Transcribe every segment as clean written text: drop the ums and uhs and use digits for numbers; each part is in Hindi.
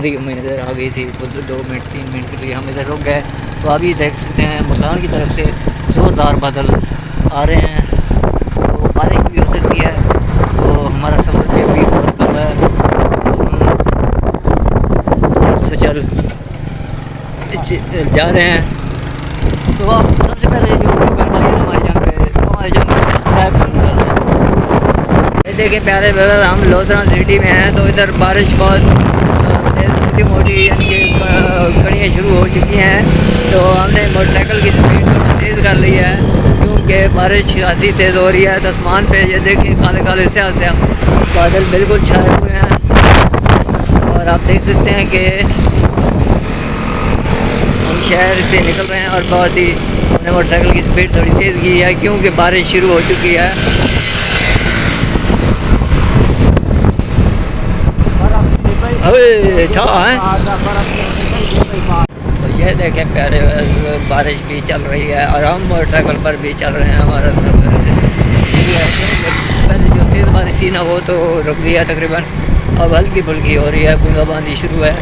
जल्दी में इधर आ गई थी, तो 2 मिनट 3 मिनट के लिए हम इधर रुक गए। तो अभी देख सकते हैं मकान की तरफ से ज़ोरदार बादल आ रहे हैं, तो बारिश भी हो सकती है। तो हमारा सफ़र भी अभी बहुत लंबा है, जल्द से जल्द जा रहे हैं। तो आप सबसे पहले जो हमारे जंग देखें प्यारे ब्रदर, हम लोधरा सिटी में हैं। तो इधर बारिश बहुत मोटी मोटी यानी कि कड़ियाँ शुरू हो चुकी हैं। तो हमने मोटरसाइकिल की स्पीड थोड़ा तेज़ कर ली है, क्योंकि बारिश काफ़ी तेज़ हो रही है। तो आसमान पे ये देखिए काले काले से बादल बिल्कुल छाए हुए हैं, और आप देख सकते हैं कि हम शहर से निकल रहे हैं। और बहुत ही हमने मोटरसाइकिल की स्पीड थोड़ी तेज़ की है, क्योंकि बारिश शुरू हो चुकी है। तो ये देखें प्यारे, बारिश भी चल रही है और हम मोटरसाइकिल पर भी चल रहे हैं। हमारा सफर पहले जो तेज़ बारिश थी ना, वो तो रुक गया तकरीबन। अब हल्की फुल्की हो रही है, बूंदाबांदी शुरू है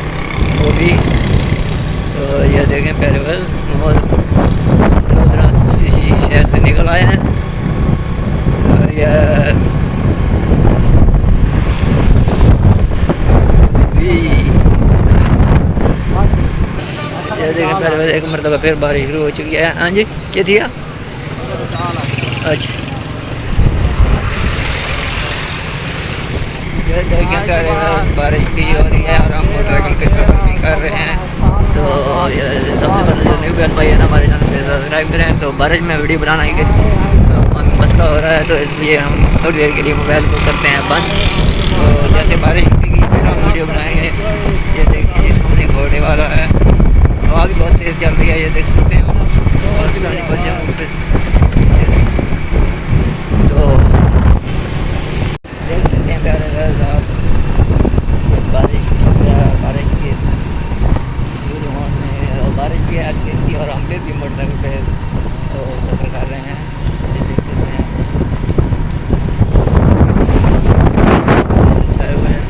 वो भी। तो ये देखें प्यारे, शहर से निकल आए हैं। ये देखें पहले एक मरतबा फिर बारिश शुरू हो चुकी है। हाँ जी, क्या थी? अच्छा, ये देखें बारिश भी हो रही है और हम मोटरसाइकिल पे सफर भी कर रहे हैं। तो सबसे पहले जो न्यू भाई है ना, हमारे चैनल पे सब्सक्राइब करें। तो बारिश में वीडियो बनाने के मसला हो रहा है, तो इसलिए हम थोड़ी देर के लिए मोबाइल को करते हैं बंद। तो जैसे बारिश होगी फिर हम वीडियो बनाएंगे। ये देखिए सामने घोड़े वाला है, हवा भी बहुत तेज़ चल रही है, ये देख सकते हैं। और तो देख सकते हैं प्यारे साहब, बारिश की शुरू होने और बारिश भी आ गई थी, और हम फिर भी मोटरसाइकिल पे सफ़र कर रहे हैं। ये देख सकते हैं छाए हुए हैं।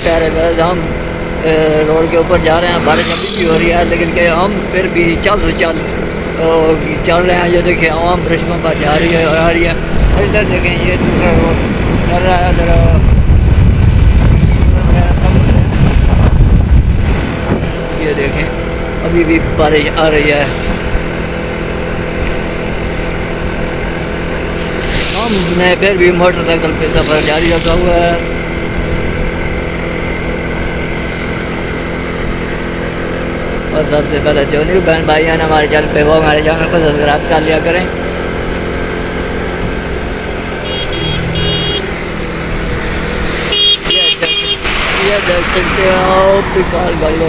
प्यारे हम रोड के ऊपर जा रहे हैं। बारिश अभी भी हो रही है, लेकिन कि हम फिर भी चल रहे हैं। ये देखिए आवाम सड़कों पर जा रही है और आ रही है। इधर देखें, ये दूसरा रोड चल रहा है। इधर ये देखें अभी भी बारिश आ रही है। हमने फिर भी मोटरसाइकिल पे सफ़र जारी रखा हुआ है। और सबसे पहले जो न्यू बहन भाई हैं हमारे चैनल पे, वो हमारे चैनल को सब्सक्राइब कर लिया करें। ये देख सकते हो पिकाल गलो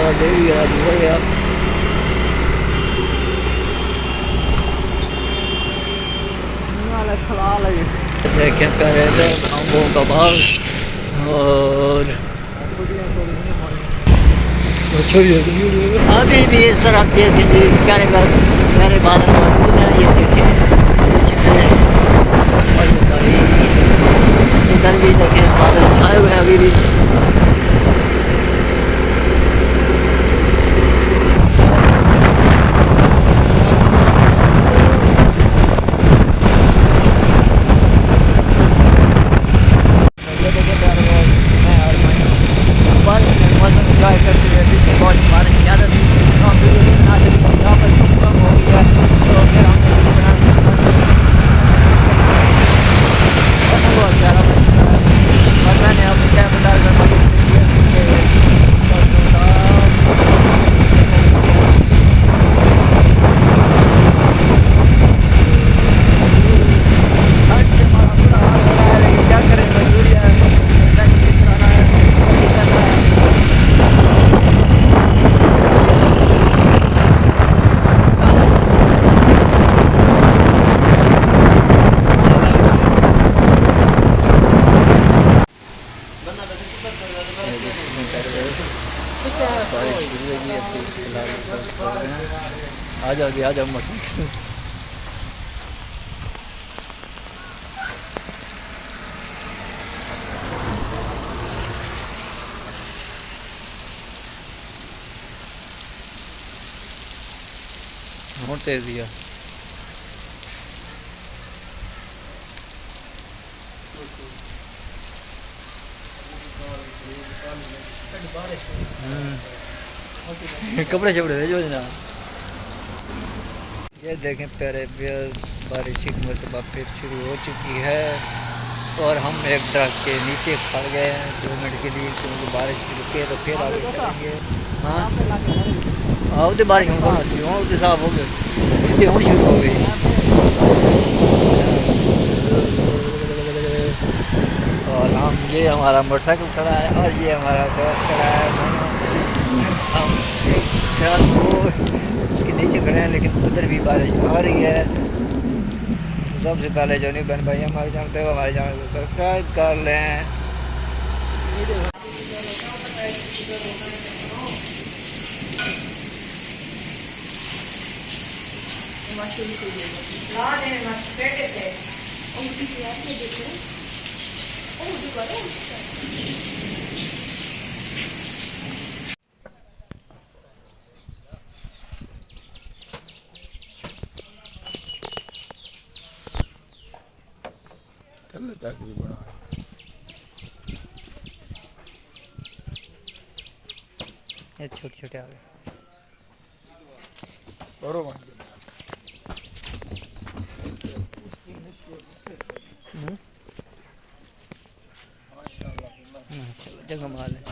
देखें पहले आमों का बाग, और अभी भी इस तरफ देखिए प्यारे बादल मौजूद हैं। ये देखें और इधर भी देखें बादल छाए हुए हैं अभी भी। मौसम इंजॉय करते हुए, बहुत बारिश ज़्यादा थी, यहाँ पर कम हो गई है। भी अभी फिलहाल कर रहे हैं। आ जाओ मोटरसाइकिल। बहुत तेज़ी है। कपड़े शपड़े भेजो ना। ये देखें प्यारे बारिश की मरतबा फिर शुरू हो चुकी है और हम एक दरख्त के नीचे खड़ गए हैं 2 मिनट के लिए, क्योंकि बारिश रुके तो फिर आगे चलेंगे। हाँ उधर बारिश में कौन सी हो, उधर साफ हो गए, इतनी होनी शुरू हो गई। और हम ये हमारा मोटरसाइकिल खड़ा है और ये हमारा दोस्त खड़ा है। हम इसके नीचे खड़े हैं, लेकिन उधर भी बारिश आ रही है। सबसे पहले जो नहीं बन भाई हमारे जानते हो, हमारे चैनल को सब्सक्राइब कर लें। ये छोटे छोटे आ गए। जगह माल है।